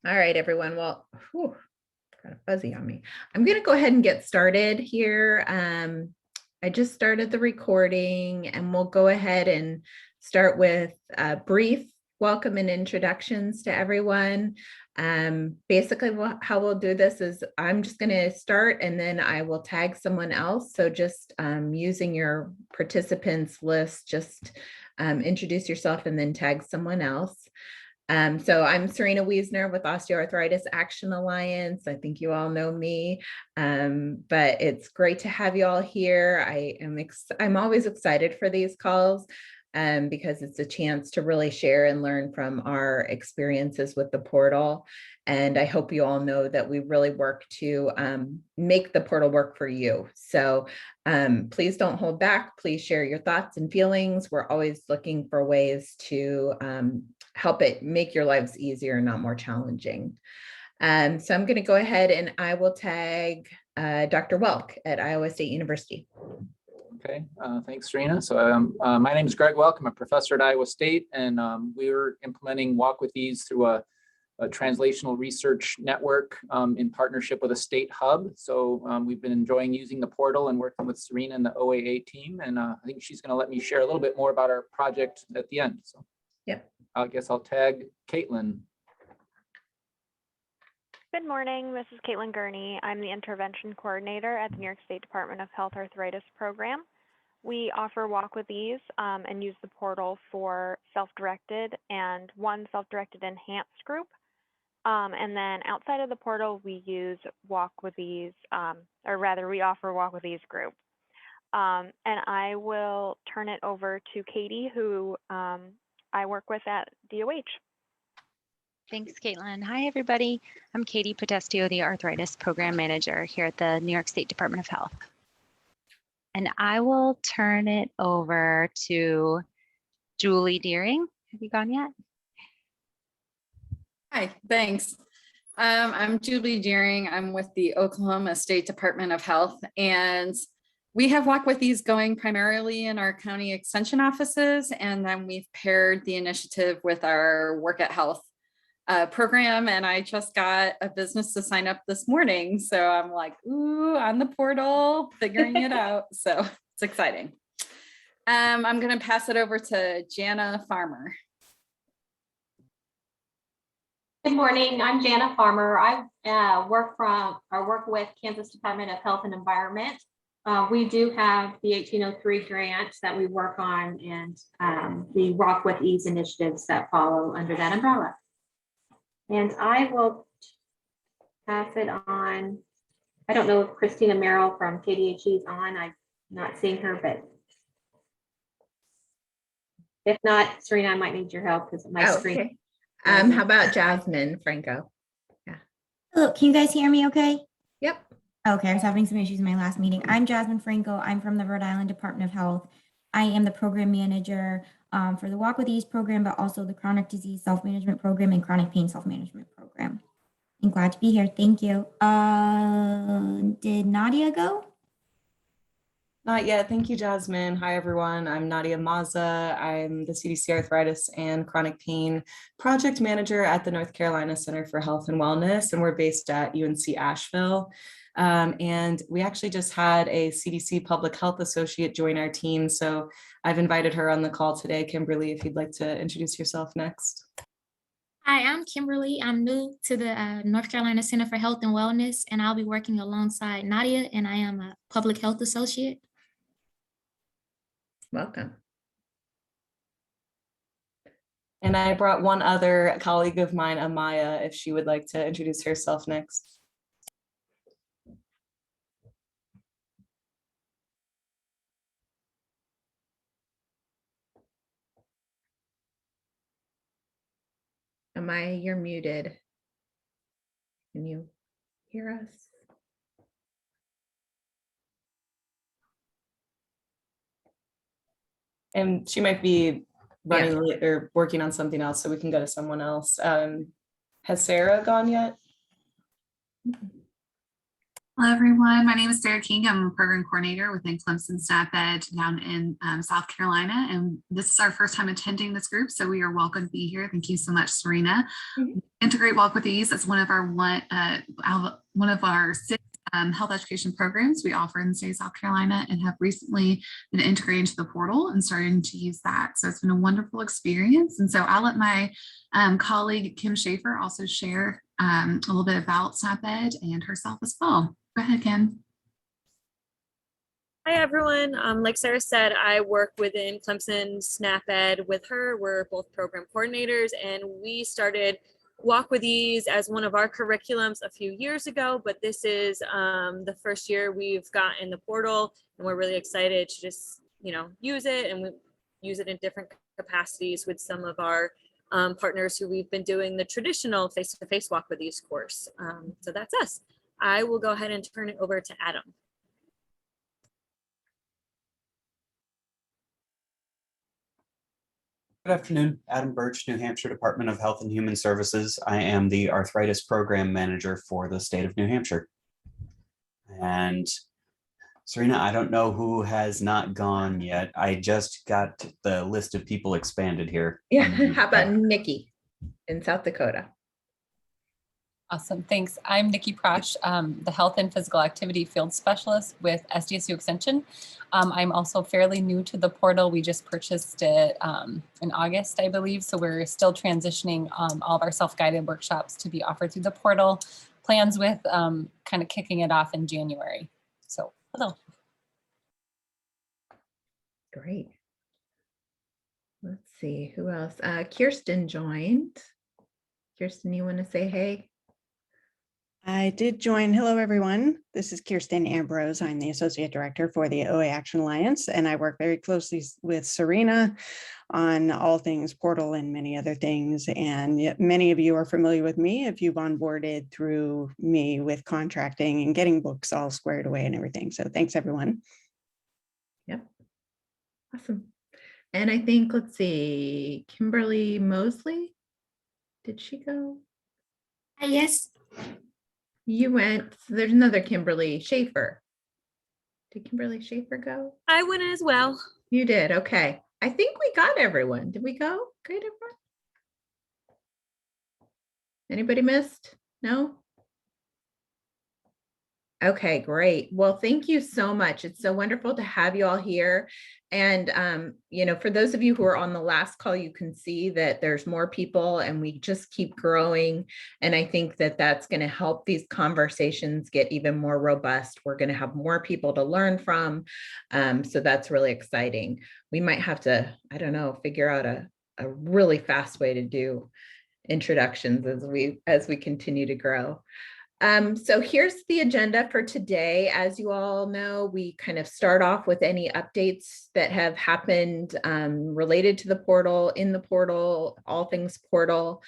All right, everyone. Well, whew, kind of fuzzy on me. I'm going to go ahead and get started here. I just started the recording and we'll go ahead and start with a brief welcome and introductions to everyone. Basically, how we'll do this is I'm just going to start and then I will tag someone else. So just using your participants list, just introduce yourself and then tag someone else. So I'm Serena Wiesner with Osteoarthritis Action Alliance. I think you all know me, but it's great to have you all here. I'm always excited for these calls because it's a chance to really share and learn from our experiences with the portal. And I hope you all know that we really work to make the portal work for you. So please don't hold back. Please share your thoughts and feelings. We're always looking for ways to help it make your lives easier, not more challenging. So I'm going to go ahead and I will tag Dr. Welk at Iowa State University. Okay, thanks, Serena. So my name is Greg Welk. I'm a professor at Iowa State, and we're implementing Walk with Ease through a translational research network in partnership with a state hub. So we've been enjoying using the portal and working with Serena and the OAA team. And I think she's going to let me share a little bit more about our project at the end. So yep. I guess I'll tag Caitlin. Good morning, this is Caitlin Gurney. I'm the intervention coordinator at the New York State Department of Health Arthritis Program. We offer Walk with Ease and use the portal for self-directed and one self-directed enhanced group. And then outside of the portal, we use Walk with Ease, or rather we offer Walk with Ease group. And I will turn it over to Katie, who I work with at DOH. Thanks, Caitlin. Hi, everybody. I'm Katie Podestio, the Arthritis Program Manager here at the New York State Department of Health. And I will turn it over to Julie Deering. Have you gone yet? Hi, thanks. I'm Julie Deering. I'm with the Oklahoma State Department of Health, and we have Walk with Ease going primarily in our county extension offices, and then we've paired the initiative with our Work at Health program, and I just got a business to sign up this morning. So I'm like, ooh, on the portal, figuring it out. So it's exciting. I'm going to pass it over to Jana Farmer. Good morning, I'm Jana Farmer. I work with Kansas Department of Health and Environment. We do have the 1803 grant that we work on, and the Walk with Ease initiatives that follow under that umbrella. And I will pass it on. I don't know if Christina Merrill from KDHE is on. I'm not seeing her, but if not, Serena, I might need your help because my screen. Okay. How about Jasmine Franco? Yeah. Hello, can you guys hear me okay? Yep. Okay, I was having some issues in my last meeting. I'm Jasmine Franco. I'm from the Rhode Island Department of Health. I am the program manager for the Walk with Ease program, but also the chronic disease self-management program and chronic pain self-management program. I'm glad to be here. Thank you. Did Nadia go? Not yet. Thank you, Jasmine. Hi, everyone. I'm Nadia Maza. I'm the CDC Arthritis and Chronic Pain Project Manager at the North Carolina Center for Health and Wellness, and we're based at UNC Asheville. And we actually just had a CDC Public Health Associate join our team, so I've invited her on the call today. Kimberly, if you'd like to introduce yourself next. Hi, I'm Kimberly. I'm new to the North Carolina Center for Health and Wellness, and I'll be working alongside Nadia, and I am a Public Health Associate. Welcome. And I brought one other colleague of mine, Amaya, if she would like to introduce herself next. Amaya, you're muted. Can you hear us? And she might be running late or working on something else, so we can go to someone else. Has Sarah gone yet? Hello, everyone. My name is Sarah King. I'm a program coordinator within Clemson Staff Ed down in South Carolina. And this is our first time attending this group, so we are welcome to be here. Thank you so much, Serena. Integrate Walk with Ease is one of our 6 health education programs we offer in the state of South Carolina and have recently been integrated into the portal and starting to use that. So it's been a wonderful experience. And so I'll let my colleague Kim Schaefer also share a little bit about Staff Ed and herself as well. Go ahead, Kim. Hi, everyone. Like Sarah said, I work within Clemson Snap Ed with her. We're both program coordinators, and we started Walk with Ease as one of our curriculums a few years ago, but this is the first year we've gotten the portal, and we're really excited to just, use it, and we use it in different capacities with some of our partners who we've been doing the traditional face-to-face Walk with Ease course. So that's us. I will go ahead and turn it over to Adam. Good afternoon, Adam Birch, New Hampshire Department of Health and Human Services. I am the Arthritis Program Manager for the state of New Hampshire. And Serena, I don't know who has not gone yet. I just got the list of people expanded here. Yeah, how about Nikki in South Dakota? Awesome, thanks. I'm Nikki Prash, the Health and Physical Activity Field Specialist with SDSU Extension. I'm also fairly new to the portal. We just purchased it in August, I believe. So we're still transitioning all of our self-guided workshops to be offered through the portal. Plans with kind of kicking it off in January. So hello. Great. Let's see, who else? Kirsten joined. Kirsten, you want to say hey? I did join. Hello, everyone. This is Kirsten Ambrose. I'm the Associate Director for the OA Action Alliance, and I work very closely with Serena on all things portal and many other things. And many of you are familiar with me if you've onboarded through me with contracting and getting books all squared away and everything. So thanks, everyone. Yep. Awesome. And I think, let's see, Kimberly Mosley, did she go? Yes. You went, so there's another Kimberly Schaefer. Did Kimberly Schaefer go? I went as well. You did, okay. I think we got everyone. Did we go? Great, everyone. Anybody missed? No? Okay, great. Well, thank you so much. It's so wonderful to have you all here. And, for those of you who are on the last call, you can see that there's more people and we just keep growing. And I think that that's going to help these conversations get even more robust. We're going to have more people to learn from. So that's really exciting. We might have to, I don't know, figure out a really fast way to do introductions as we continue to grow. So here's the agenda for today. As you all know, we kind of start off with any updates that have happened related to the portal, in the portal, all things portal.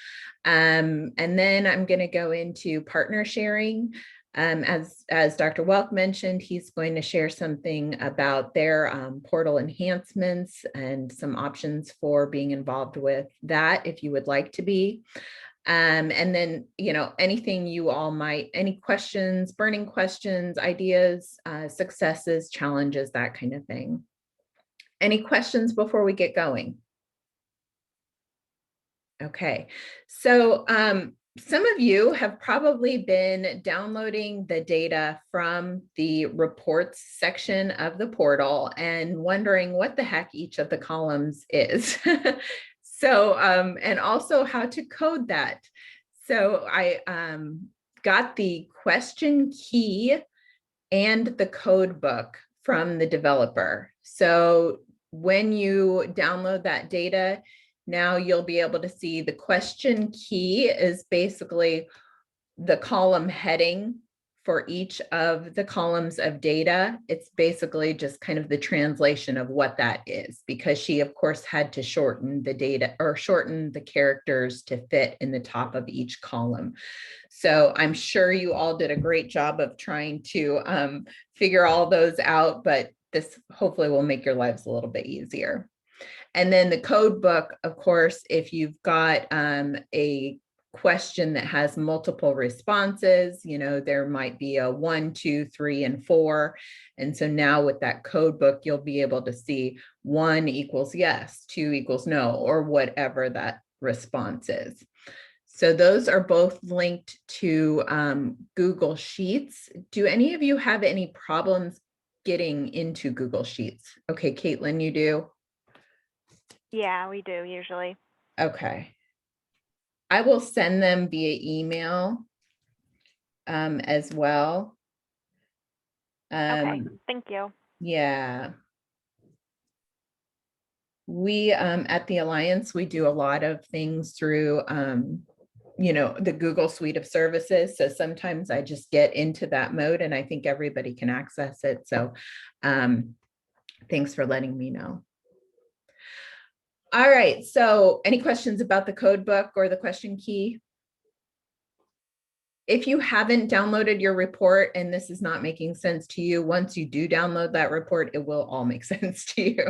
And then I'm going to go into partner sharing. As Dr. Welk mentioned, he's going to share something about their portal enhancements and some options for being involved with that if you would like to be. And then, anything you all any questions, burning questions, ideas, successes, challenges, that kind of thing. Any questions before we get going? Okay, so some of you have probably been downloading the data from the reports section of the portal and wondering what the heck each of the columns is. So, and also how to code that. So I got the question key and the code book from the developer. So when you download that data, now you'll be able to see the question key is basically the column heading for each of the columns of data. It's basically just kind of the translation of what that is, because she of course had to shorten the data or shorten the characters to fit in the top of each column. So I'm sure you all did a great job of trying to figure all those out, but this hopefully will make your lives a little bit easier. And then the code book, of course, if you've got a question that has multiple responses. There might be a 1, 2, 3, and 4. And so now with that code book, you'll be able to see 1 equals yes, 2 equals no, or whatever that response is. So those are both linked to Google Sheets. Do any of you have any problems getting into Google Sheets? Okay, Caitlin, you do? Yeah, we do usually. Okay. I will send them via email as well. Okay, thank you. Yeah. We at the Alliance, we do a lot of things through the Google suite of services. So sometimes I just get into that mode and I think everybody can access it. So thanks for letting me know. All right, so any questions about the code book or the question key? If you haven't downloaded your report and this is not making sense to you, once you do download that report, it will all make sense to you.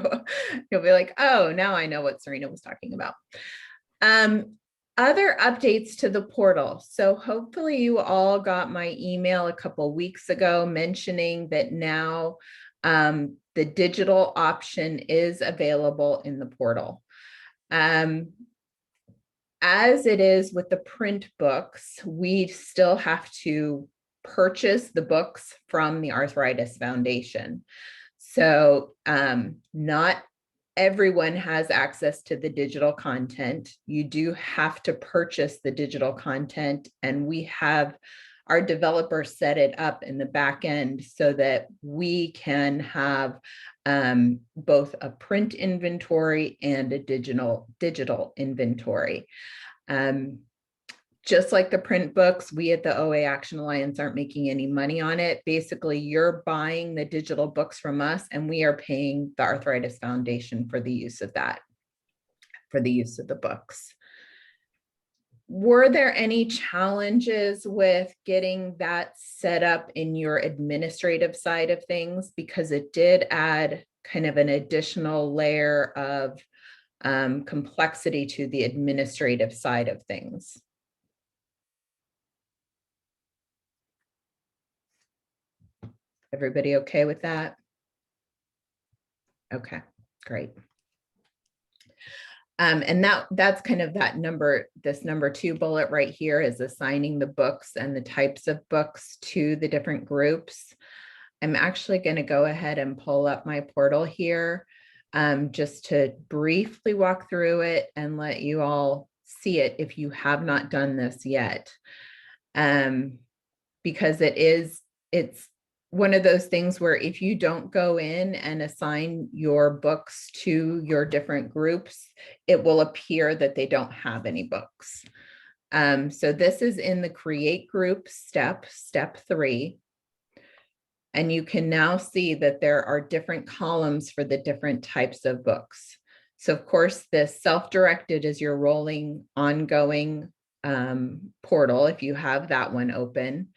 You'll be like, oh, now I know what Serena was talking about. Other updates to the portal. So hopefully you all got my email a couple weeks ago mentioning that now the digital option is available in the portal. As it is with the print books, we still have to purchase the books from the Arthritis Foundation. So not everyone has access to the digital content. You do have to purchase the digital content, and we have our developers set it up in the back end so that we can have both a print inventory and a digital inventory. Just like the print books, we at the OA Action Alliance aren't making any money on it. Basically, you're buying the digital books from us and we are paying the Arthritis Foundation for the use of that, for the use of the books. Were there any challenges with getting that set up in your administrative side of things? Because it did add kind of an additional layer of complexity to the administrative side of things. Everybody okay with that? Okay, great. And that's kind of that number, this number 2 bullet right here is assigning the books and the types of books to the different groups. I'm actually going to go ahead and pull up my portal here just to briefly walk through it and let you all see it if you have not done this yet. Because it's one of those things where if you don't go in and assign your books to your different groups, it will appear that they don't have any books. So this is in the create group step 3. And you can now see that there are different columns for the different types of books. So of course, this self-directed is your rolling ongoing portal if you have that one open.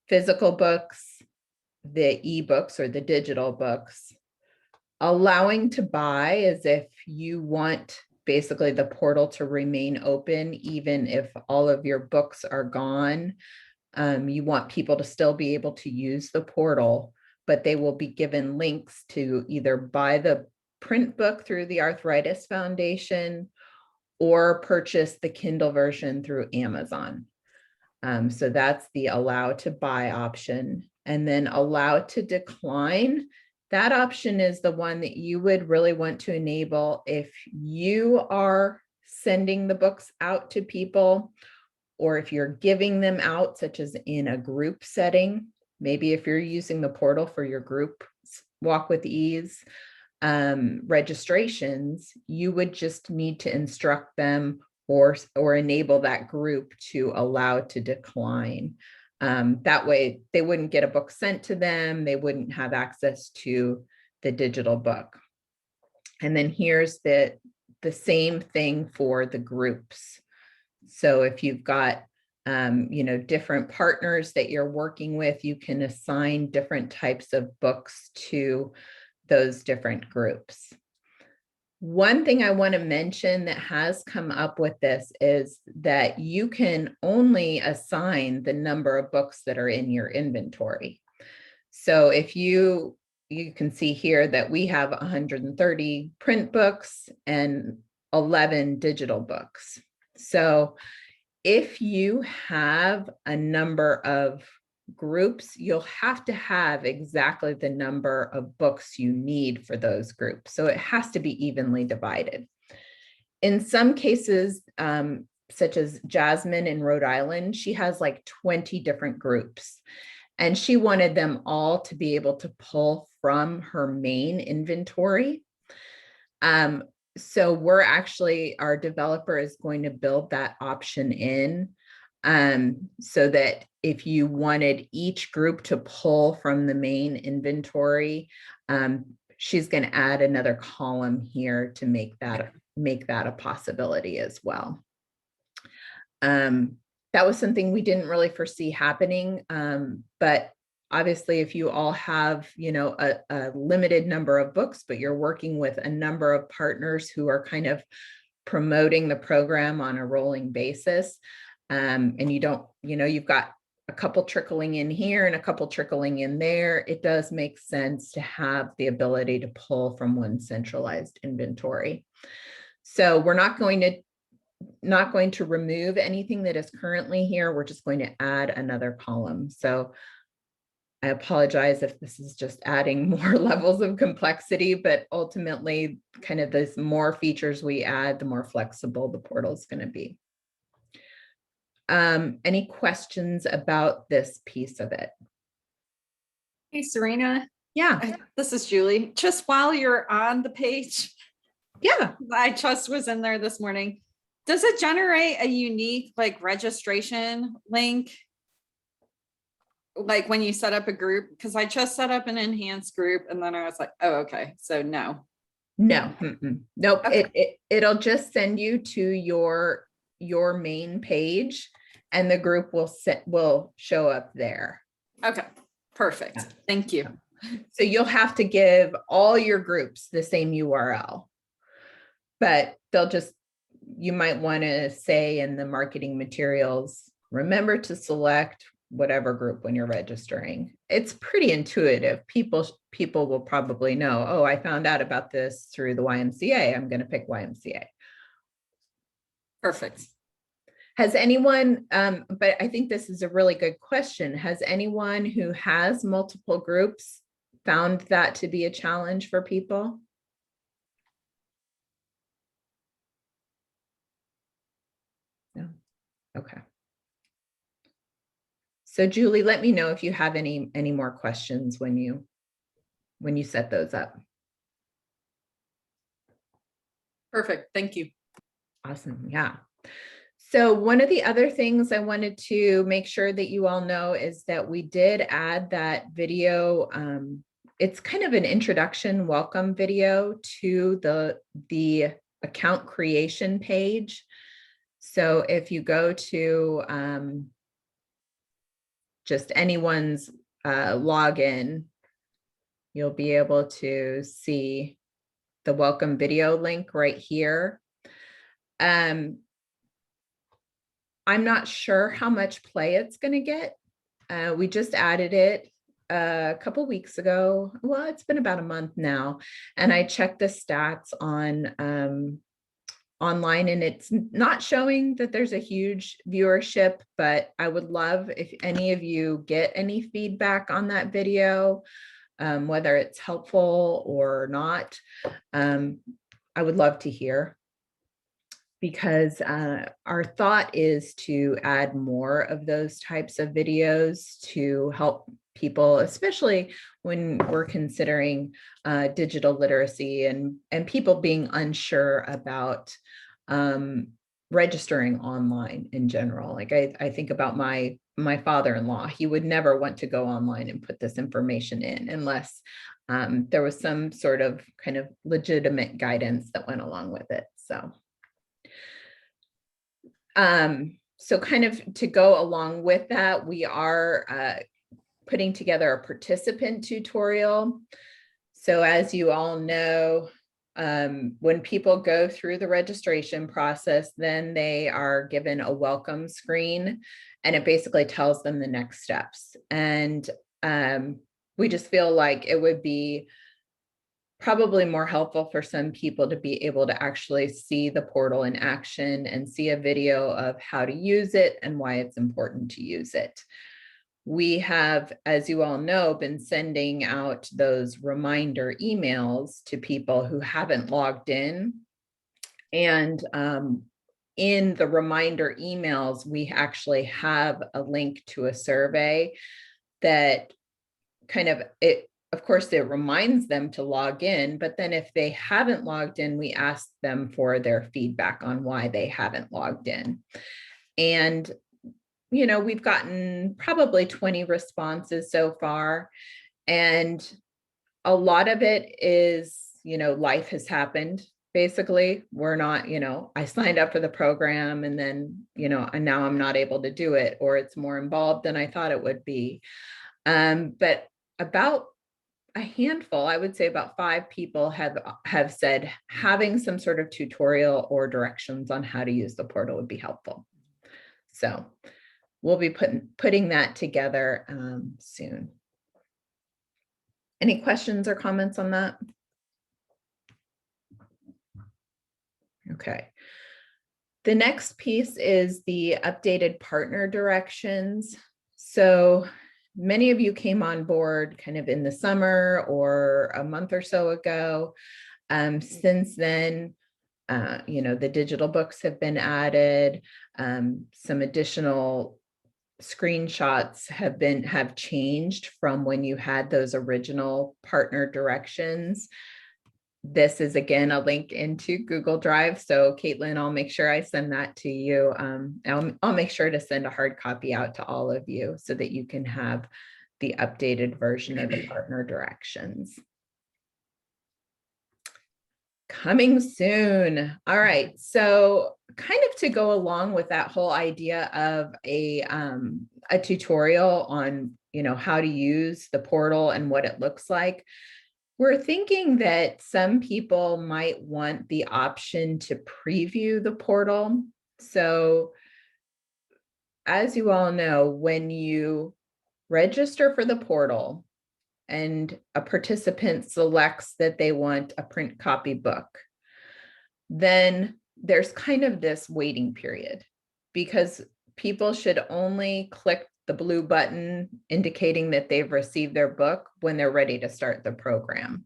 Physical books, the ebooks or the digital books. Allowing to buy as if you want basically the portal to remain open even if all of your books are gone. You want people to still be able to use the portal, but they will be given links to either buy the print book through the Arthritis Foundation or purchase the Kindle version through Amazon. So that's the allow to buy option. And then allow to decline. That option is the one that you would really want to enable if you are sending the books out to people, or if you're giving them out, such as in a group setting. Maybe if you're using the portal for your group Walk with Ease registrations, you would just need to instruct them or enable that group to allow to decline. That way they wouldn't get a book sent to them. They wouldn't have access to the digital book. And then here's the same thing for the groups. So if you've got, different partners that you're working with, you can assign different types of books to those different groups. One thing I want to mention that has come up with this is that you can only assign the number of books that are in your inventory. So if you can see here that we have 130 print books and 11 digital books. So if you have a number of groups, you'll have to have exactly the number of books you need for those groups. So it has to be evenly divided. In some cases, such as Jasmine in Rhode Island, she has like 20 different groups, and she wanted them all to be able to pull from her main inventory. So we're actually, our developer is going to build that option in, so that if you wanted each group to pull from the main inventory, she's going to add another column here to make that a possibility as well. That was something we didn't really foresee happening, but obviously if you all have, you know, a limited number of books, but you're working with a number of partners who are kind of promoting the program on a rolling basis, and you don't, you know, you've got a couple trickling in here and a couple trickling in there, it does make sense to have the ability to pull from one centralized inventory. So we're not going to remove anything that is currently here. We're just going to add another column. So I apologize if this is just adding more levels of complexity, but ultimately kind of the more features we add, the more flexible the portal is going to be. Any questions about this piece of it? Hey, Serena. Yeah. This is Julie. Just while you're on the page. Yeah. I just was in there this morning. Does it generate a unique like registration link? Like when you set up a group? Because I just set up an enhanced group and then I was like, oh, okay. So no. No. Nope. Okay. It'll just send you to your main page, and the group will show up there. Okay, perfect. Yeah. Thank you. So you'll have to give all your groups the same URL, but you might want to say in the marketing materials, remember to select whatever group when you're registering. It's pretty intuitive. People will probably know, oh, I found out about this through the YMCA. I'm going to pick YMCA. Perfect. Has anyone, but I think this is a really good question. Has anyone who has multiple groups found that to be a challenge for people? No. Okay. So Julie, let me know if you have any more questions when you set those up. Perfect. Thank you. Awesome. Yeah. So one of the other things I wanted to make sure that you all know is that we did add that video. It's kind of an introduction welcome video to the account creation page. So if you go to just anyone's login, you'll be able to see the welcome video link right here. I'm not sure how much play it's going to get. We just added it a couple weeks ago. Well, it's been about a month now, and I checked the stats on online, and it's not showing that there's a huge viewership, but I would love if any of you get any feedback on that video, whether it's helpful or not. I would love to hear, because our thought is to add more of those types of videos to help people, especially when we're considering digital literacy and people being unsure about registering online in general. Like I think about my father-in-law. He would never want to go online and put this information in unless there was some sort of kind of legitimate guidance that went along with it. So kind of to go along with that, we are putting together a participant tutorial. So as you all know, when people go through the registration process, then they are given a welcome screen, and it basically tells them the next steps. And we just feel like it would be probably more helpful for some people to be able to actually see the portal in action and see a video of how to use it and why it's important to use it. We have, as you all know, been sending out those reminder emails to people who haven't logged in. And in the reminder emails, we actually have a link to a survey that kind of, of course, it reminds them to log in, but then if they haven't logged in, we ask them for their feedback on why they haven't logged in. And we've gotten probably 20 responses so far. And a lot of it is, life has happened. Basically, we're not, I signed up for the program and then, and now I'm not able to do it, or it's more involved than I thought it would be. But about a handful, I would say about 5 people have said having some sort of tutorial or directions on how to use the portal would be helpful. So we'll be putting that together soon. Any questions or comments on that? Okay. The next piece is the updated partner directions. So many of you came on board kind of in the summer or a month or so ago. Since then, the digital books have been added. Some additional screenshots have changed from when you had those original partner directions. This is again a link into Google Drive. So Caitlin, I'll make sure I send that to you. I'll make sure to send a hard copy out to all of you so that you can have the updated version of the partner directions. Coming soon. All right. So kind of to go along with that whole idea of a tutorial on, how to use the portal and what it looks like, we're thinking that some people might want the option to preview the portal. So as you all know, when you register for the portal and a participant selects that they want a print copy book, then there's kind of this waiting period because people should only click the blue button indicating that they've received their book when they're ready to start the program.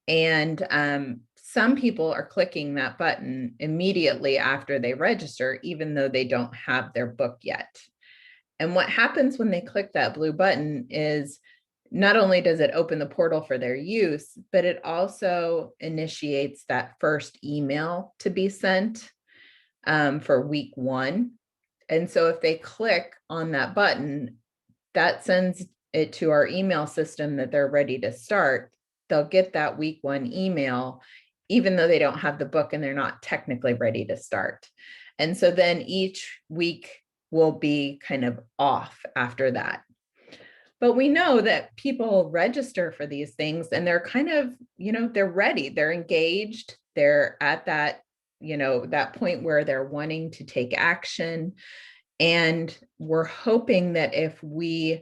And some people are clicking that button immediately after they register, even though they don't have their book yet. And what happens when they click that blue button is not only does it open the portal for their use, but it also initiates that first email to be sent for week 1. And so if they click on that button, that sends it to our email system that they're ready to start. They'll get that week 1 email, even though they don't have the book and they're not technically ready to start. And so then each week will be kind of off after that. But we know that people register for these things and they're kind of, they're ready, they're engaged, they're at that, that point where they're wanting to take action. And we're hoping that if we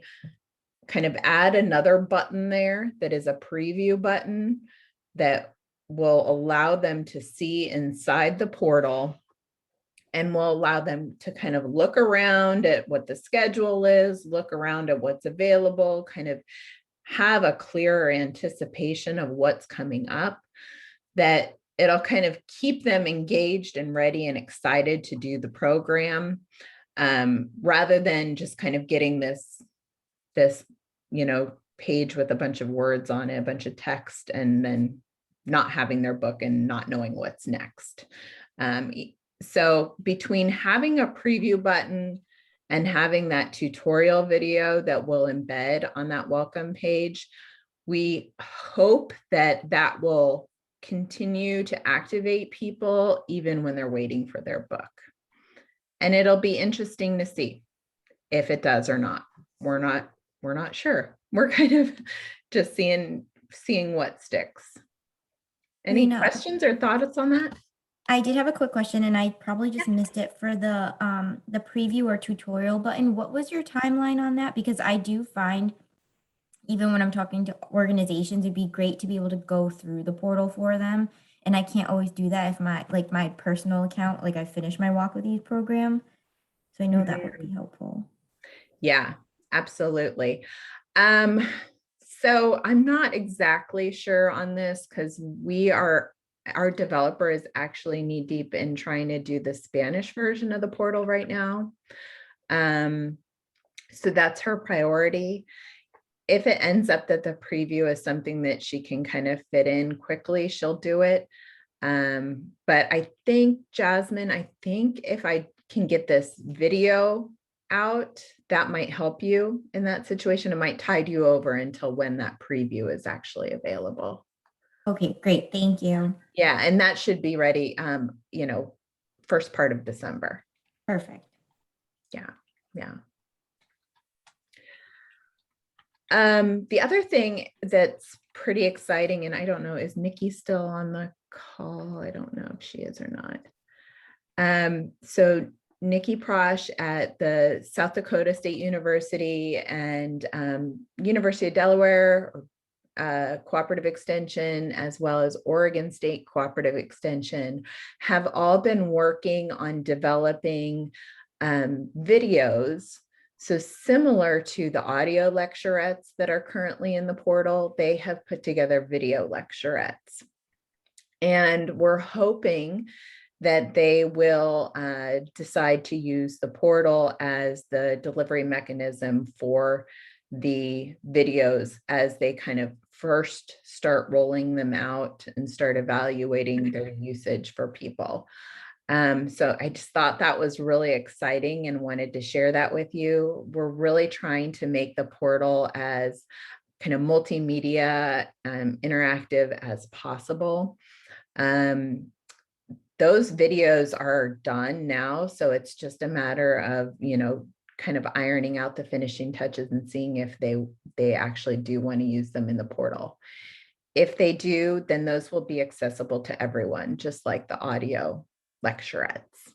kind of add another button there that is a preview button that will allow them to see inside the portal and will allow them to kind of look around at what the schedule is, look around at what's available, kind of have a clearer anticipation of what's coming up, that it'll kind of keep them engaged and ready and excited to do the program, rather than just kind of getting this page with a bunch of words on it, a bunch of text, and then not having their book and not knowing what's next. So between having a preview button and having that tutorial video that we'll embed on that welcome page, we hope that that will continue to activate people even when they're waiting for their book. And it'll be interesting to see if it does or not. We're not sure. We're kind of just seeing what sticks. Any Serena, questions or thoughts on that? I did have a quick question and I probably just missed it for the preview or tutorial button. What was your timeline on that? Because I do find even when I'm talking to organizations, it'd be great to be able to go through the portal for them. And I can't always do that if my personal account, like I finished my Walk With Ease program. So I know that would be helpful. Yeah, absolutely. So I'm not exactly sure on this because our developer is actually knee deep in trying to do the Spanish version of the portal right now. So that's her priority. If it ends up that the preview is something that she can kind of fit in quickly, she'll do it. But I think, Jasmine, if I can get this video out, that might help you in that situation. It might tide you over until when that preview is actually available. Okay, great. Thank you. Yeah, and that should be ready, first part of December. Perfect. Yeah. The other thing that's pretty exciting, and I don't know, is Nikki still on the call? I don't know if she is or not. So Nikki Prosh at the South Dakota State University and University of Delaware Cooperative Extension, as well as Oregon State Cooperative Extension, have all been working on developing videos. So similar to the audio lecturettes that are currently in the portal, they have put together video lecturettes. And we're hoping that they will decide to use the portal as the delivery mechanism for the videos as they kind of first start rolling them out and start evaluating their usage for people. So I just thought that was really exciting and wanted to share that with you. We're really trying to make the portal as kind of multimedia interactive as possible. Those videos are done now, so it's just a matter of, kind of ironing out the finishing touches and seeing if they actually do want to use them in the portal. If they do, then those will be accessible to everyone, just like the audio lecturettes.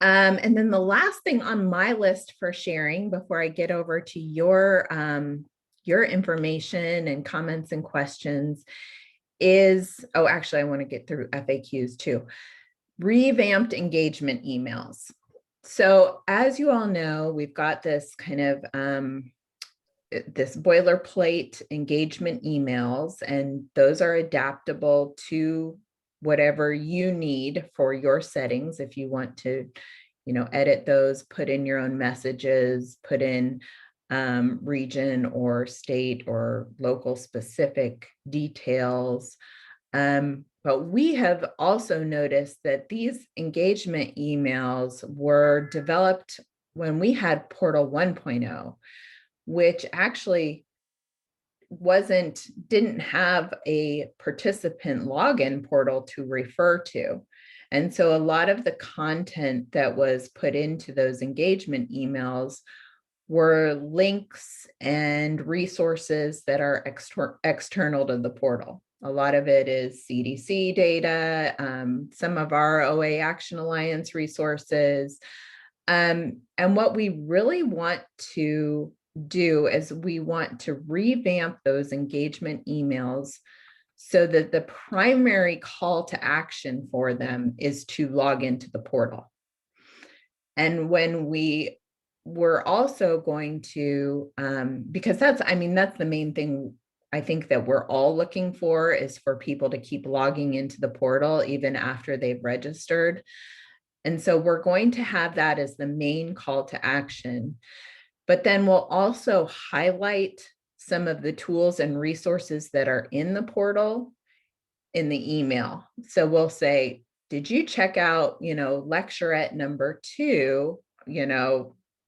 And then the last thing on my list for sharing before I get over to your information and comments and questions is, actually, I want to get through FAQs too. Revamped engagement emails. So as you all know, we've got this kind of this boilerplate engagement emails, and those are adaptable to whatever you need for your settings. If you want to, edit those, put in your own messages, put in region or state or local specific details. But we have also noticed that these engagement emails were developed when we had Portal 1.0, which actually didn't have a participant login portal to refer to. And so a lot of the content that was put into those engagement emails were links and resources that are external to the portal. A lot of it is CDC data, some of our OA Action Alliance resources. And what we really want to do is we want to revamp those engagement emails so that the primary call to action for them is to log into the portal. And when we're also going to, because that's the main thing I think that we're all looking for, is for people to keep logging into the portal even after they've registered. And so we're going to have that as the main call to action. But then we'll also highlight some of the tools and resources that are in the portal in the email. So we'll say, did you check out, lecturette number 2,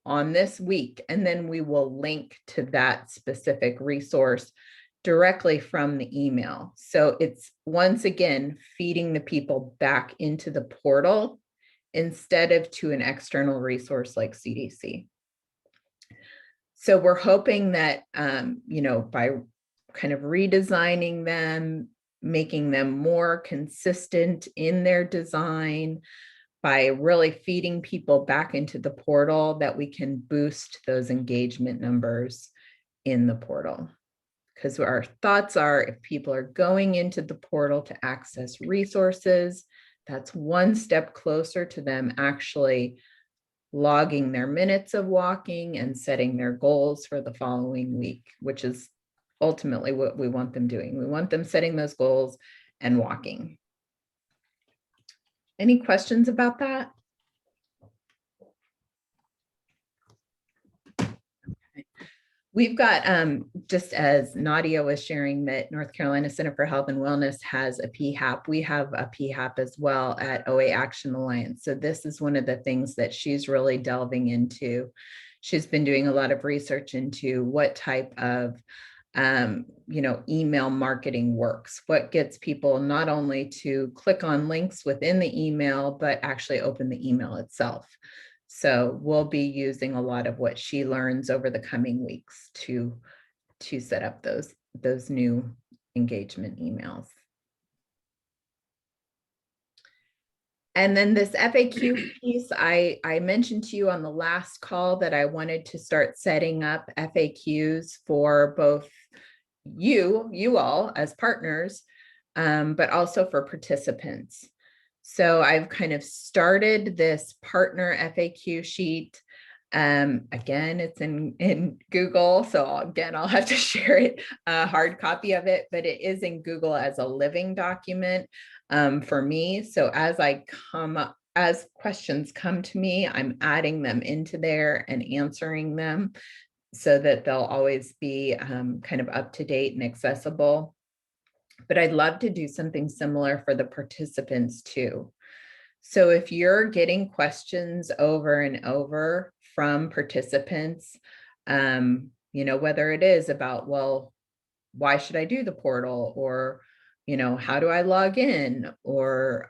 on this week? And then we will link to that specific resource directly from the email. So it's, once again, feeding the people back into the portal instead of to an external resource like CDC. So we're hoping that, by kind of redesigning them, making them more consistent in their design by really feeding people back into the portal, that we can boost those engagement numbers in the portal. Because our thoughts are, if people are going into the portal to access resources, that's one step closer to them actually logging their minutes of walking and setting their goals for the following week, which is ultimately what we want them doing. We want them setting those goals and walking. Any questions about that? We've got, just as Nadia was sharing, that North Carolina Center for Health and Wellness has a PHAP. We have a PHAP as well at OA Action Alliance. So this is one of the things that she's really delving into. She's been doing a lot of research into what type of email marketing works, what gets people not only to click on links within the email, but actually open the email itself. So we'll be using a lot of what she learns over the coming weeks to set up those new engagement emails. And then this FAQ piece, I mentioned to you on the last call that I wanted to start setting up FAQs for both you all as partners, but also for participants. So I've kind of started this partner FAQ sheet. Again, it's in Google. So again, I'll have to share it, a hard copy of it, but it is in Google as a living document for me. So as questions come to me, I'm adding them into there and answering them so that they'll always be kind of up to date and accessible. But I'd love to do something similar for the participants too. So if you're getting questions over and over from participants, whether it is about, well, why should I do the portal? Or, how do I log in? Or,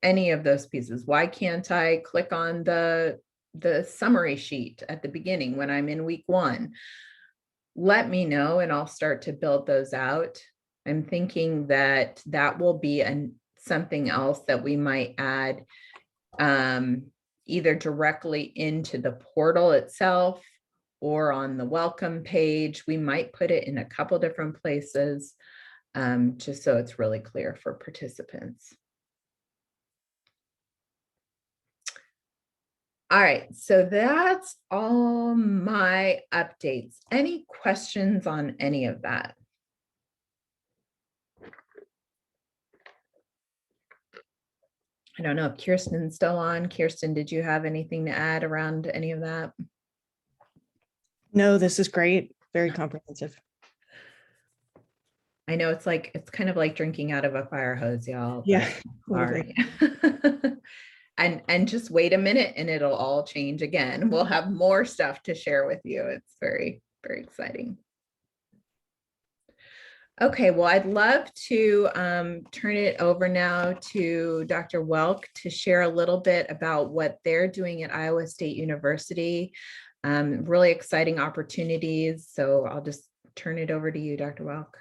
any of those pieces. Why can't I click on the summary sheet at the beginning when I'm in week 1? Let me know and I'll start to build those out. I'm thinking that will be something else that we might add either directly into the portal itself or on the welcome page. We might put it in a couple different places just so it's really clear for participants. All right, so that's all my updates. Any questions on any of that? I don't know if Kirsten's still on. Kirsten, did you have anything to add around any of that? No, this is great. Very comprehensive. I know it's kind of like drinking out of a fire hose, y'all. Yeah. Sorry. And just wait a minute and it'll all change again. We'll have more stuff to share with you. It's very, very exciting. Okay, well, I'd love to turn it over now to Dr. Welk to share a little bit about what they're doing at Iowa State University. Really exciting opportunities. So I'll just turn it over to you, Dr. Welk.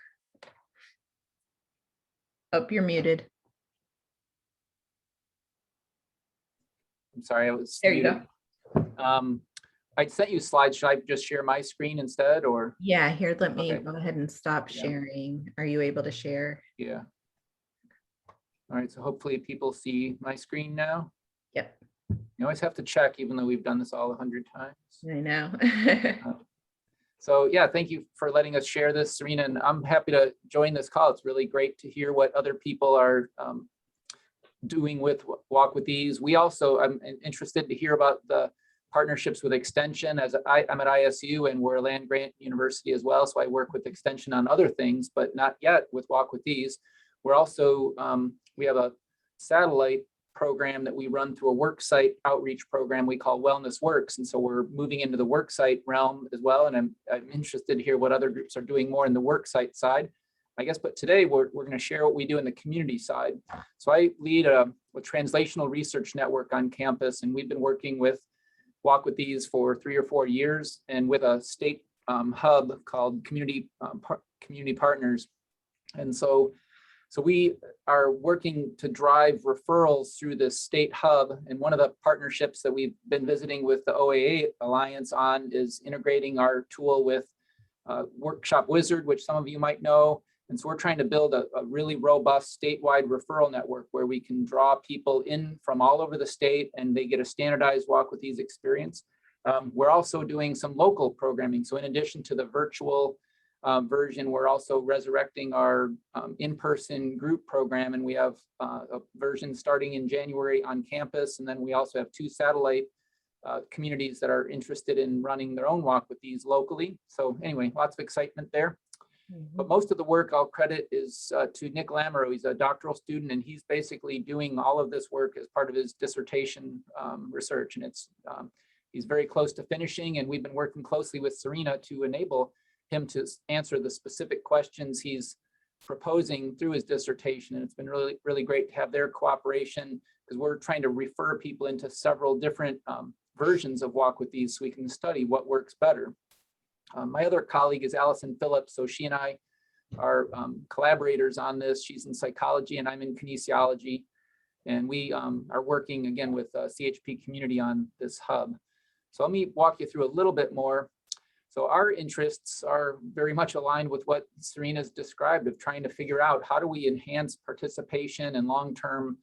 Oh, you're muted. I'm sorry, I was There you muted. Go. I sent you slides. Should I just share my screen instead, or? Yeah, here, let me Okay. go ahead and stop sharing. Are you able to share? Yeah. All right, so hopefully people see my screen now. Yep. You always have to check, even though we've done this all 100 times. I know. So yeah, thank you for letting us share this, Serena, and I'm happy to join this call. It's really great to hear what other people are doing with Walk with Ease. I'm interested to hear about the partnerships with Extension, as I'm at ISU and we're a land grant university as well. So I work with Extension on other things, but not yet with Walk with Ease. We're also, we have a satellite program that we run through a worksite outreach program we call Wellness Works. And so we're moving into the worksite realm as well. And I'm interested to hear what other groups are doing more in the worksite side, I guess. But today we're going to share what we do in the community side. So I lead a translational research network on campus, and we've been working with Walk with Ease for 3 or 4 years, and with a state hub called Community Partners. And so we are working to drive referrals through this state hub. And one of the partnerships that we've been visiting with the OAA Alliance on is integrating our tool with Workshop Wizard, which some of you might know. And so we're trying to build a really robust statewide referral network where we can draw people in from all over the state and they get a standardized Walk With Ease experience. We're also doing some local programming. So in addition to the virtual version, we're also resurrecting our in-person group program, and we have a version starting in January on campus. And then we also have 2 satellite communities that are interested in running their own Walk With Ease locally. So anyway, lots of excitement there. But most of the work I'll credit is to Nick Lamoureux. He's a doctoral student, and he's basically doing all of this work as part of his dissertation research. And it's he's very close to finishing, and we've been working closely with Serena to enable him to answer the specific questions he's proposing through his dissertation. And it's been really, really great to have their cooperation, because we're trying to refer people into several different versions of Walk With Ease so we can study what works better. My other colleague is Allison Phillips. So she and I are collaborators on this. She's in psychology and I'm in kinesiology. And we are working again with CHP community on this hub. So let me walk you through a little bit more. So our interests are very much aligned with what Serena's described, of trying to figure out how do we enhance participation and long-term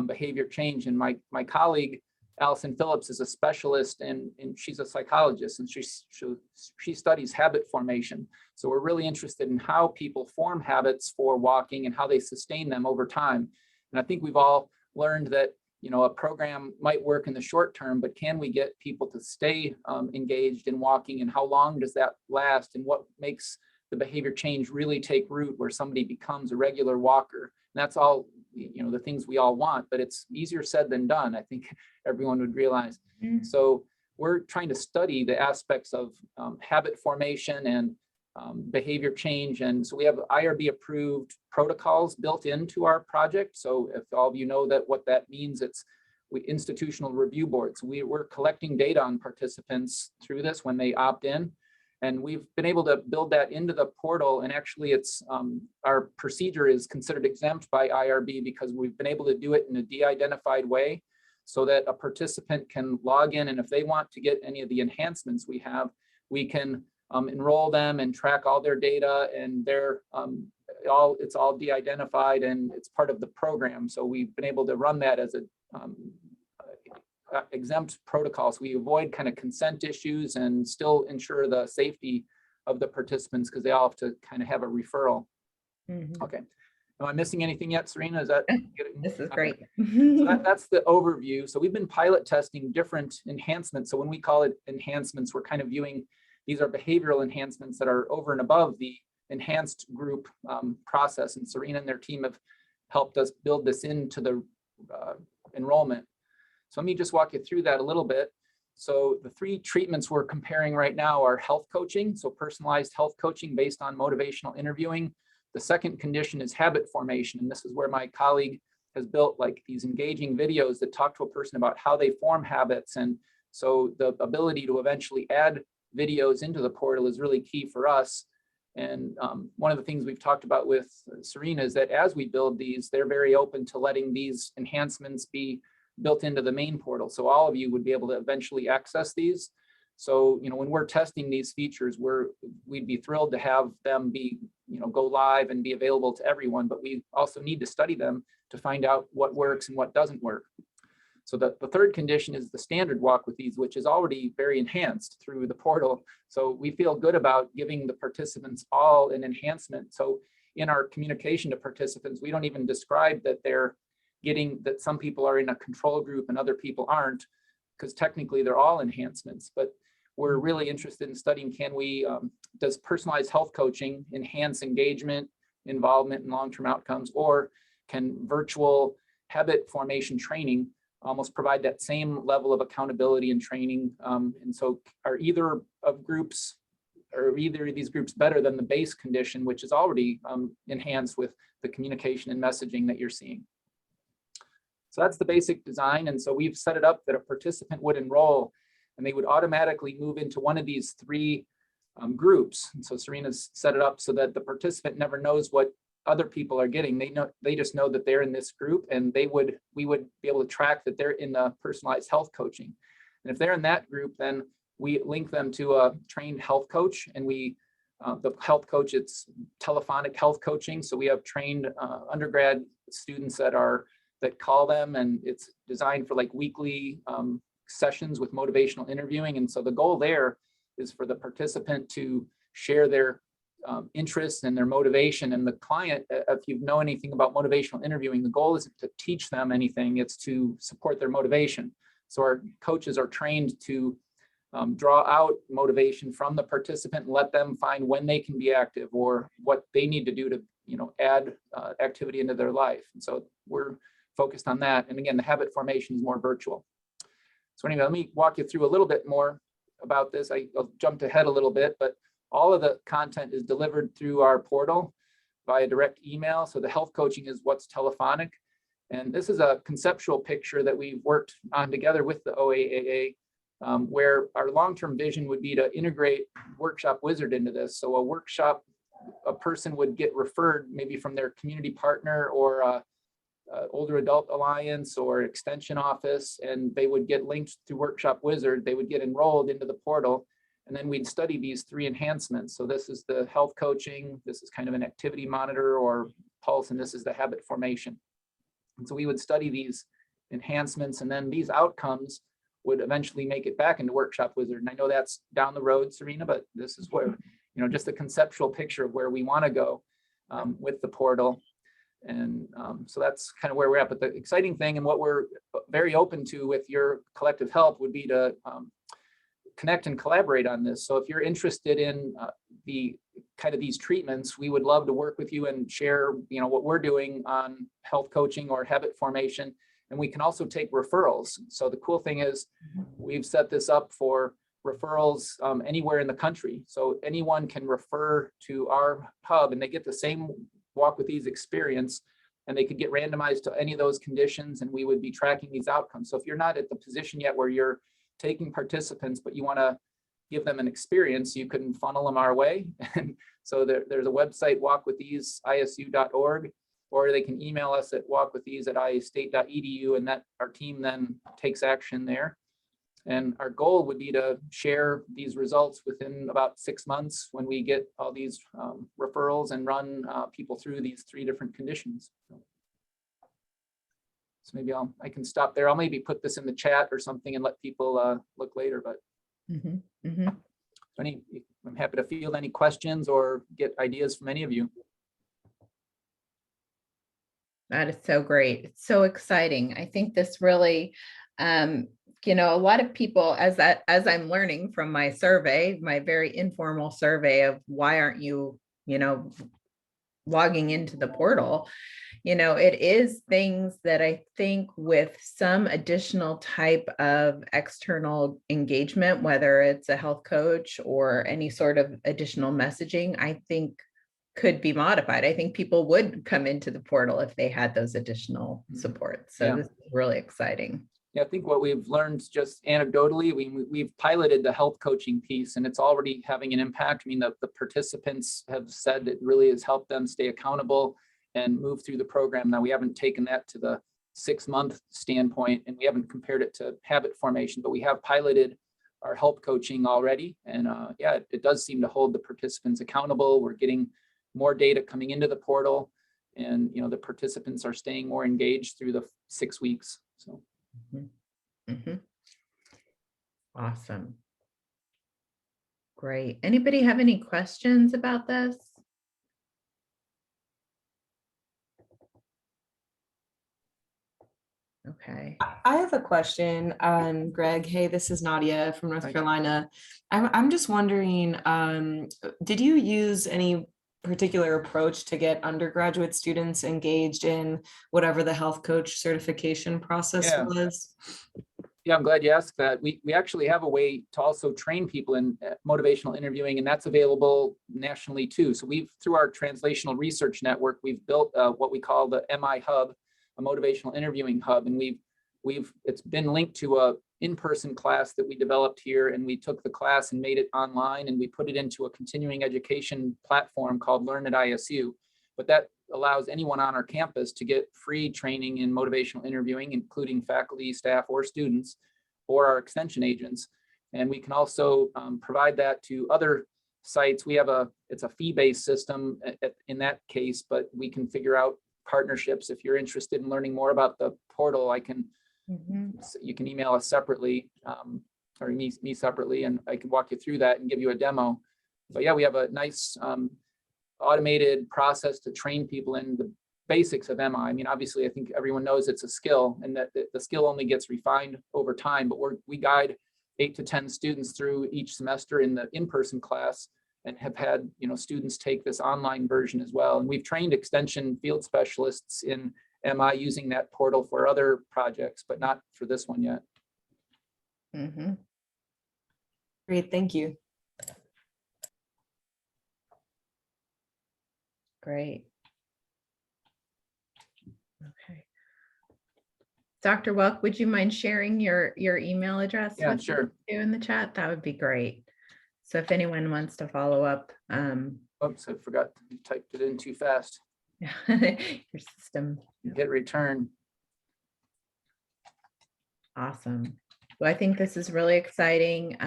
behavior change. And my colleague, Allison Phillips, is a specialist and she's a psychologist, and she studies habit formation. So we're really interested in how people form habits for walking and how they sustain them over time. And I think we've all learned that, you know, a program might work in the short term, but can we get people to stay engaged in walking, and how long does that last, and what makes the behavior change really take root where somebody becomes a regular walker? And that's all, you know, the things we all want, but it's easier said than done, I think everyone would realize. So we're trying to study the aspects of habit formation and behavior change. And so we have IRB approved protocols built into our project. So if all of you know that what that means, it's institutional review boards. We're collecting data on participants through this when they opt in. And we've been able to build that into the portal. And actually it's our procedure is considered exempt by IRB because we've been able to do it in a de-identified way so that a participant can log in. And if they want to get any of the enhancements we have, we can enroll them and track all their data, and they're it's all de-identified and it's part of the program. So we've been able to run that as a exempt protocol. So we avoid kind of consent issues and still ensure the safety of the participants, because they all have to kind of have a referral. Okay. Am I missing anything yet, Serena? Is that This is great. So that's the overview. So we've been pilot testing different enhancements. So when we call it enhancements, we're kind of viewing these are behavioral enhancements that are over and above the enhanced group process. And Serena and their team have helped us build this into the enrollment. So let me just walk you through that a little bit. So the 3 treatments we're comparing right now are health coaching, so personalized health coaching based on motivational interviewing. The second condition is habit formation. And this is where my colleague has built like these engaging videos that talk to a person about how they form habits. And so the ability to eventually add videos into the portal is really key for us. And one of the things we've talked about with Serena is that as we build these, they're very open to letting these enhancements be built into the main portal. So all of you would be able to eventually access these. So, you know, when we're testing these features, we'd be thrilled to have them be, you know, go live and be available to everyone, but we also need to study them to find out what works and what doesn't work. So the third condition is the standard Walk With Ease, which is already very enhanced through the portal. So we feel good about giving the participants all an enhancement. So in our communication to participants, we don't even describe that they're getting that some people are in a control group and other people aren't, because technically they're all enhancements. But we're really interested in studying, can we, does personalized health coaching enhance engagement, involvement, and long-term outcomes, or can virtual habit formation training almost provide that same level of accountability and training? And so are either of these groups better than the base condition, which is already enhanced with the communication and messaging that you're seeing? So that's the basic design. And so we've set it up that a participant would enroll and they would automatically move into one of these 3 groups. And so Serena's set it up so that the participant never knows what other people are getting. They just know that they're in this group, and we would be able to track that they're in the personalized health coaching. And if they're in that group, then we link them to a trained health coach, and the health coach, it's telephonic health coaching. So we have trained undergrad students that call them, and it's designed for like weekly sessions with motivational interviewing. And so the goal there is for the participant to share their interests and their motivation. And the client, if you know anything about motivational interviewing, the goal isn't to teach them anything, it's to support their motivation. So our coaches are trained to draw out motivation from the participant and let them find when they can be active or what they need to do to, add activity into their life. And so we're focused on that. And again, the habit formation is more virtual. So anyway, let me walk you through a little bit more about this. I'll jump ahead a little bit, but all of the content is delivered through our portal via direct email. So the health coaching is what's telephonic. And this is a conceptual picture that we've worked on together with the OAAA, where our long-term vision would be to integrate Workshop Wizard into this. So a person would get referred maybe from their community partner or Older Adult Alliance or Extension Office, and they would get linked to Workshop Wizard. They would get enrolled into the portal, and then we'd study these 3 enhancements. So this is the health coaching, this is kind of an activity monitor or pulse, and this is the habit formation. And so we would study these enhancements, and then these outcomes would eventually make it back into Workshop Wizard. And I know that's down the road, Serena, but this is where, just a conceptual picture of where we want to go with the portal. And so that's kind of where we're at. But the exciting thing and what we're very open to with your collective help would be to connect and collaborate on this. So if you're interested in the kind of these treatments, we would love to work with you and share, what we're doing on health coaching or habit formation. And we can also take referrals. So the cool thing is we've set this up for referrals anywhere in the country. So anyone can refer to our hub and they get the same Walk With Ease experience, and they could get randomized to any of those conditions, and we would be tracking these outcomes. So if you're not at the position yet where you're taking participants, but you want to give them an experience, you can funnel them our way. And so there's a website, walkwithisu.org, or they can email us at walkwithese@iastate.edu, and that our team then takes action there. And our goal would be to share these results within about 6 months when we get all these referrals and run people through these 3 different conditions. So maybe I can stop there. I'll maybe put this in the chat or something and let people look later. But I'm happy to field any questions or get ideas from any of you. That is so great. It's so exciting. I think this really, a lot of people, as I'm learning from my survey, my very informal survey of why aren't you, logging into the portal, it is things that I think with some additional type of external engagement, whether it's a health coach or any sort of additional messaging, I think could be modified. I think people would come into the portal if they had those additional supports. So This is really exciting. Yeah, I think what we've learned just anecdotally, we've piloted the health coaching piece, and it's already having an impact. I mean, the participants have said it really has helped them stay accountable and move through the program. Now, we haven't taken that to the 6-month standpoint, and we haven't compared it to habit formation, but we have piloted our health coaching already. And it does seem to hold the participants accountable. We're getting more data coming into the portal, and the participants are staying more engaged through the 6 weeks. So. Awesome. Great. Anybody have any questions about this? Okay. I have a question, Greg. Hey, this is Nadia from North Carolina. I'm just wondering, did you use any particular approach to get undergraduate students engaged in whatever the health coach certification process was? Yeah, I'm glad you asked that. We actually have a way to also train people in motivational interviewing, and that's available nationally too. So through our translational research network, we've built what we call the MI Hub, a motivational interviewing hub, and it's been linked to a in-person class that we developed here, and we took the class and made it online, and we put it into a continuing education platform called Learn at ISU. But that allows anyone on our campus to get free training in motivational interviewing, including faculty, staff, or students, or our extension agents. And we can also provide that to other sites. It's a fee-based system in that case, but we can figure out partnerships. If you're interested in learning more about the portal, you can email us separately, or me separately, and I can walk you through that and give you a demo. But yeah, we have a nice automated process to train people in the basics of MI. I mean, obviously, I think everyone knows it's a skill, and that the skill only gets refined over time, but we guide 8 to 10 students through each semester in the in-person class, and have had students take this online version as well. And we've trained extension field specialists in MI using that portal for other projects, but not for this one yet. Mm-hmm. Great, thank you. Great. Okay. Dr. Welk, would you mind sharing your email address? Yeah, with sure. you in the chat? That would be great. So if anyone wants to follow up. Oops, I forgot, I typed it in too fast. Your system. Hit return. Awesome. Well, I think this is really exciting.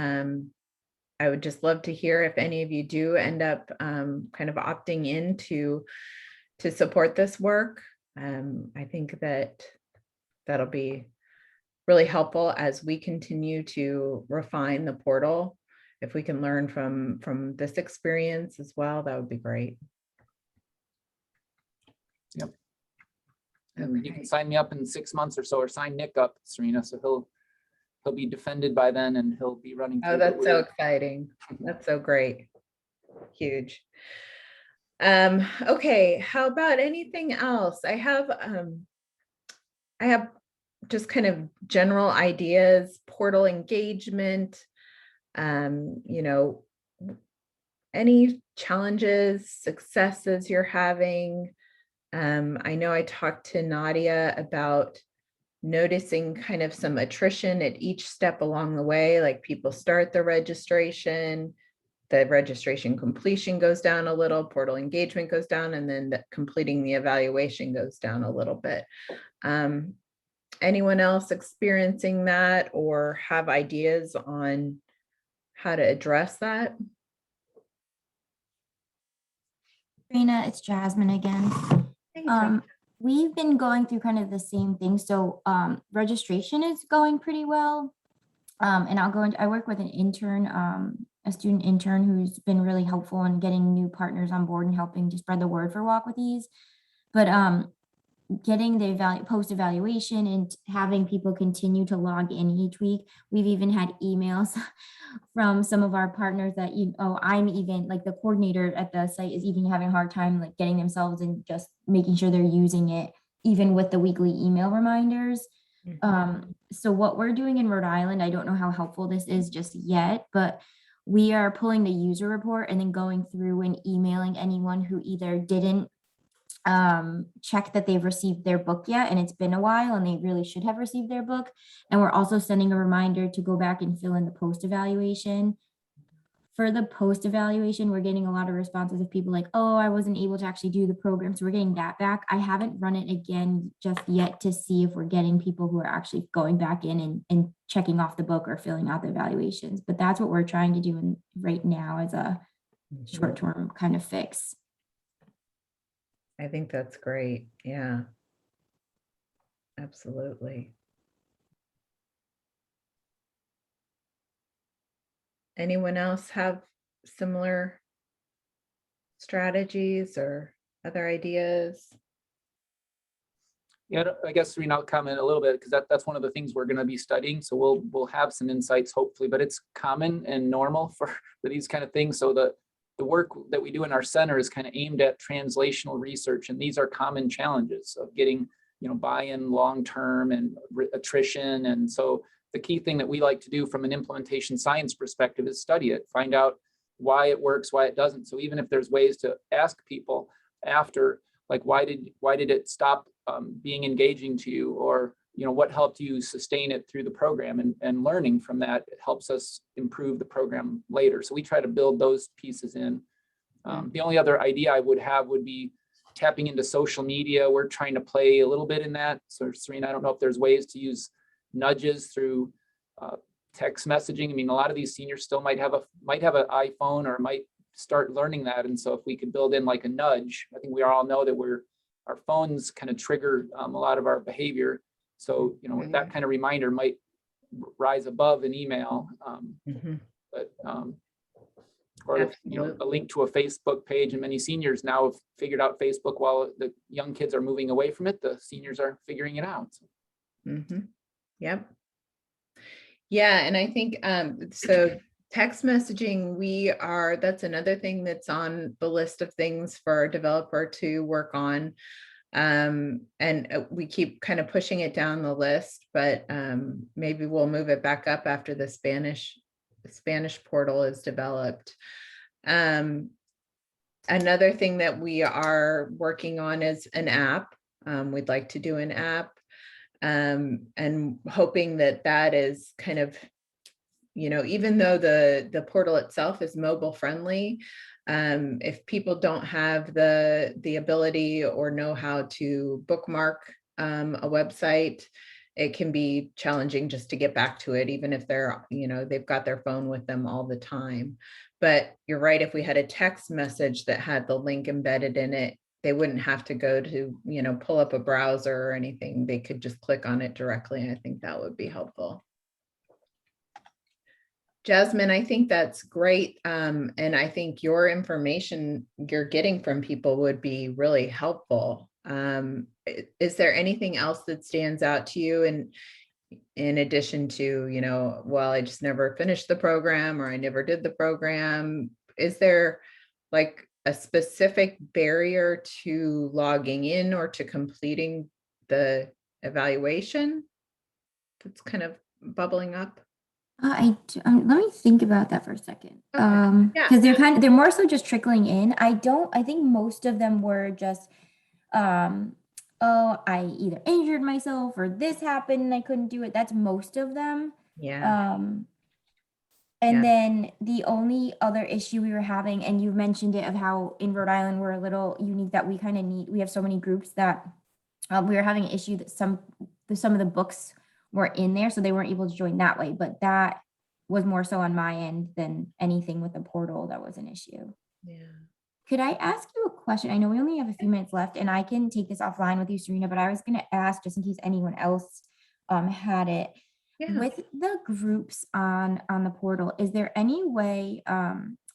I would just love to hear if any of you do end up kind of opting in to support this work. I think that'll be really helpful as we continue to refine the portal. If we can learn from this experience as well, that would be great. Yep. And you can sign me up in 6 months or so, or sign Nick up, Serena, so he'll be defended by then, and he'll be running. Oh, that's so exciting. That's so great. Huge. Okay, how about anything else? I have just kind of general ideas, portal engagement, any challenges, successes you're having. I know I talked to Nadia about noticing kind of some attrition at each step along the way, like people start the registration completion goes down a little, portal engagement goes down, and then completing the evaluation goes down a little bit. Anyone else experiencing that or have ideas on how to address that? Sabrina, it's Jasmine again. Hey, Jasmine. We've been going through kind of the same thing. So registration is going pretty well. And I work with an intern, a student intern who's been really helpful in getting new partners on board and helping to spread the word for Walk with Ease. But getting the post evaluation and having people continue to log in each week. We've even had emails from some of our partners that, I'm even like the coordinator at the site is even having a hard time like getting themselves and just making sure they're using it, even with the weekly email reminders. So what we're doing in Rhode Island, I don't know how helpful this is just yet, but we are pulling the user report and then going through and emailing anyone who either didn't check that they've received their book yet, and it's been a while and they really should have received their book. And we're also sending a reminder to go back and fill in the post evaluation. For the post evaluation, we're getting a lot of responses of people like, oh, I wasn't able to actually do the program. So we're getting that back. I haven't run it again just yet to see if we're getting people who are actually going back in and checking off the book or filling out the evaluations. But that's what we're trying to do right now as a short-term kind of fix. I think that's great. Yeah, absolutely. Anyone else have similar strategies or other ideas? Yeah, I guess I'll comment a little bit because that's one of the things we're going to be studying. So we'll have some insights hopefully, but it's common and normal for these kind of things. So the work that we do in our center is kind of aimed at translational research, and these are common challenges of getting buy-in long-term and attrition. And so the key thing that we like to do from an implementation science perspective is study it, find out why it works, why it doesn't. So even if there's ways to ask people after, like, why did it stop being engaging to you, or what helped you sustain it through the program, and learning from that helps us improve the program later. So we try to build those pieces in. The only other idea I would have would be tapping into social media. We're trying to play a little bit in that. So Serena, I don't know if there's ways to use nudges through text messaging. I mean, a lot of these seniors still might have an iPhone or might start learning that. And so if we could build in like a nudge, I think we all know that our phones kind of trigger a lot of our behavior. So, that kind of reminder might rise above an email, but or a link to a Facebook page. And many seniors now have figured out Facebook while the young kids are moving away from it. The seniors are figuring it out. Yep. Yeah, and I think so. Text messaging, that's another thing that's on the list of things for our developer to work on. And we keep kind of pushing it down the list, but maybe we'll move it back up after the Spanish portal is developed. Another thing that we are working on is an app. We'd like to do an app, and hoping that is kind of, even though the portal itself is mobile friendly, if people don't have the ability or know how to bookmark a website, it can be challenging just to get back to it, even if they've got their phone with them all the time. But you're right, if we had a text message that had the link embedded in it, they wouldn't have to go to, pull up a browser or anything. They could just click on it directly. I think that would be helpful. Jasmine, I think that's great. And I think your information you're getting from people would be really helpful. Is there anything else that stands out to you? And in addition to, well, I just never finished the program, or I never did the program. Is there like a specific barrier to logging in or to completing the evaluation that's kind of bubbling up? Let me think about that for a second. Yeah. Because they're more so just trickling in. I think most of them were just, oh, I either injured myself or this happened and I couldn't do it. That's most of them. Yeah. And then the only other issue we were having, and you mentioned it, of how in Rhode Island we're a little unique, that we kind of we have so many groups that we were having an issue that some of the books were in there, so they weren't able to join that way. But that was more so on my end than anything with the portal that was an issue. Yeah. Could I ask you a question? I know we only have a few minutes left, and I can take this offline with you, Serena, but I was going to ask, just in case anyone else had it. Yeah. With the groups on the portal, is there any way,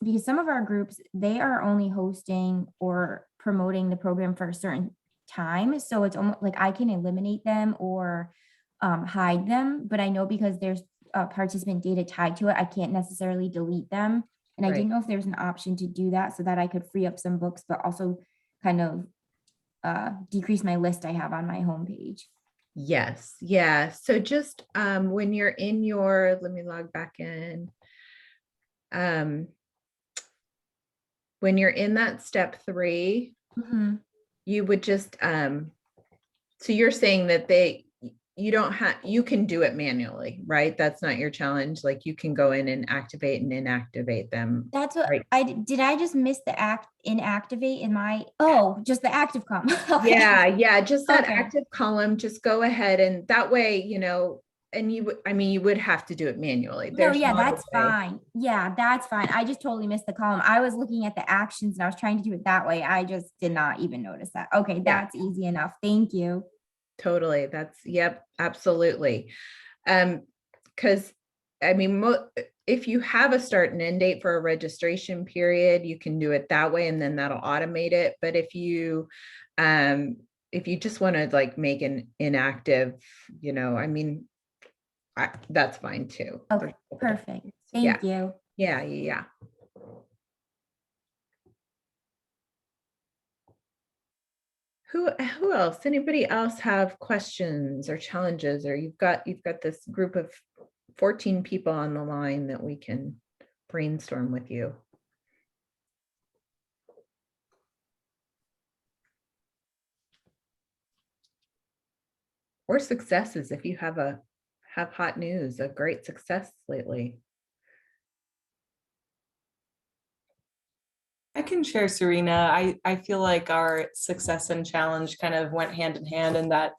because some of our groups, they are only hosting or promoting the program for a certain time, so it's almost like I can eliminate them or hide them, but I know because there's participant data tied to it, I can't necessarily delete them. And I didn't know if there's an option to do that so that I could free up some books, but also kind of decrease my list I have on my homepage. Yes. Yeah. So just when you're in let me log back in. When you're in that step 3, you would just, so you're saying that you can do it manually, right? That's not your challenge. Like you can go in and activate and inactivate them. That's what right? I just missed the inactivate in my, just the active column. Okay. Yeah. Just that active column, just go ahead. And that way, and you would have to do it manually. That's fine. Yeah, that's fine. I just totally missed the column. I was looking at the actions and I was trying to do it that way. I just did not even notice that. Okay. That's easy enough. Thank you. Totally. Yep, absolutely. Because if you have a start and end date for a registration period, you can do it that way, and then that'll automate it. But if you just want to like make an inactive, that's fine too. Okay, perfect. Thank you. Yeah. Who else? Anybody else have questions or challenges? Or you've got this group of 14 people on the line that we can brainstorm with you. or successes if you have hot news, a great success lately. I can share, Serena. I feel like our success and challenge kind of went hand in hand in that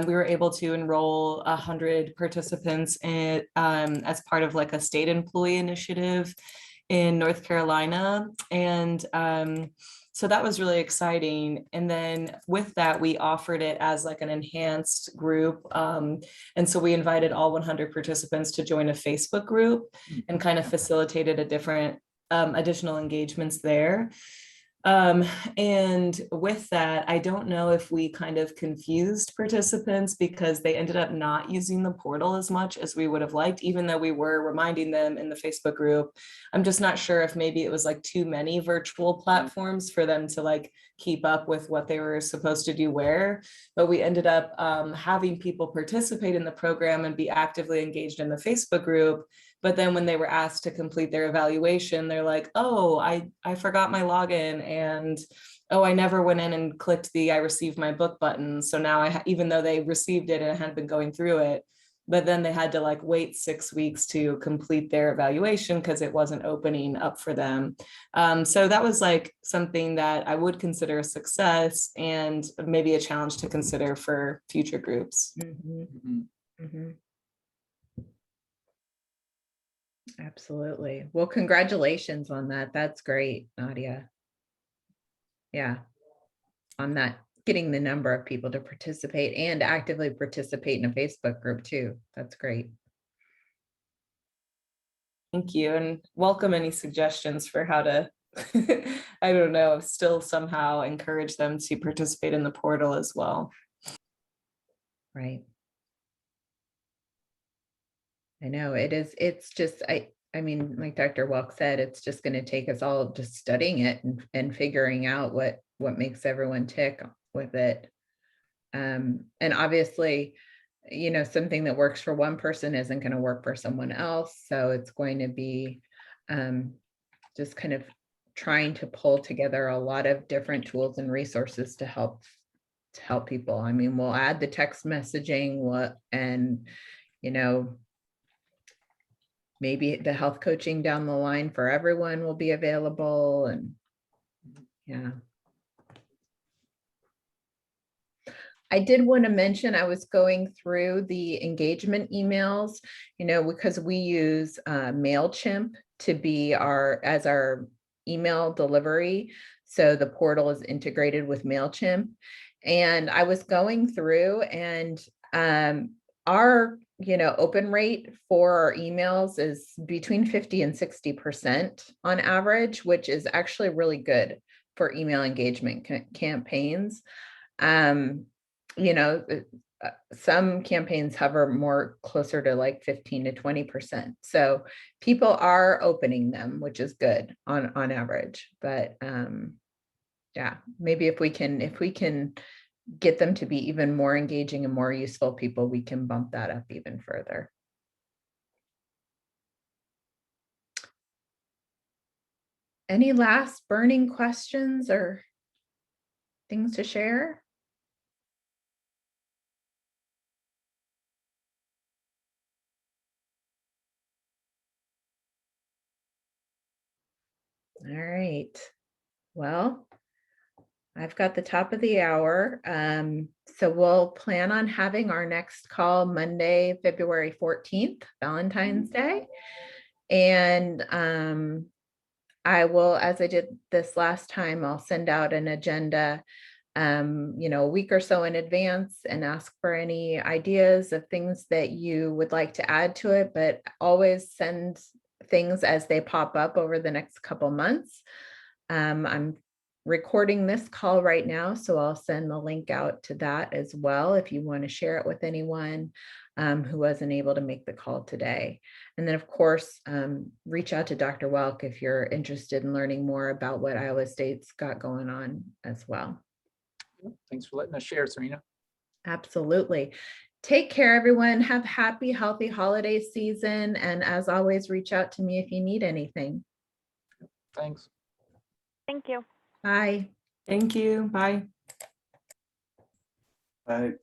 we were able to enroll 100 participants in, as part of like a state employee initiative in North Carolina. And so that was really exciting. And then with that, we offered it as like an enhanced group. And so we invited all 100 participants to join a Facebook group and kind of facilitated a different additional engagements there. And with that, I don't know if we kind of confused participants because they ended up not using the portal as much as we would have liked, even though we were reminding them in the Facebook group. I'm just not sure if maybe it was like too many virtual platforms for them to like keep up with what they were supposed to do where, but we ended up having people participate in the program and be actively engaged in the Facebook group. But then when they were asked to complete their evaluation, they're like, oh, I forgot my login, and oh, I never went in and clicked the I received my book button. So now even though they received it and had been going through it, but then they had to like wait 6 weeks to complete their evaluation because it wasn't opening up for them. So that was like something that I would consider a success and maybe a challenge to consider for future groups. Absolutely. Well, congratulations on that. That's great, Nadia. Yeah, on that, getting the number of people to participate and actively participate in a Facebook group too. That's great. Thank you, and welcome any suggestions for how to, I don't know, still somehow encourage them to participate in the portal as well. Right. I know it is. It's just, I mean, like Dr. Welk said, it's just going to take us all just studying it and figuring out what makes everyone tick with it. And obviously, you know, something that works for one person isn't going to work for someone else. So it's going to be just kind of trying to pull together a lot of different tools and resources to help people. I mean, we'll add the text messaging, and, you know, maybe the health coaching down the line for everyone will be available. And yeah. I did want to mention, I was going through the engagement emails, you know, because we use MailChimp to be as our email delivery. So the portal is integrated with MailChimp. And I was going through, and our, you know, open rate for our emails is between 50 and 60% on average, which is actually really good for email engagement campaigns. You know, some campaigns hover more closer to like 15 to 20%. So people are opening them, which is good on average. But yeah, maybe if we can get them to be even more engaging and more useful people, we can bump that up even further. Any last burning questions or things to share? All right. Well, I've got the top of the hour. So we'll plan on having our next call Monday, February 14th, Valentine's Day. And I will, as I did this last time, I'll send out an agenda, you know, a week or so in advance and ask for any ideas of things that you would like to add to it, but always send things as they pop up over the next couple months. I'm recording this call right now, so I'll send the link out to that as well if you want to share it with anyone who wasn't able to make the call today. And then, of course, reach out to Dr. Welk if you're interested in learning more about what Iowa State's got going on as well. Thanks for letting us share, Serena. Absolutely. Take care, everyone. Have happy, healthy holiday season. And as always, reach out to me if you need anything. Thanks. Thank you. Bye. Thank you. Bye. Bye.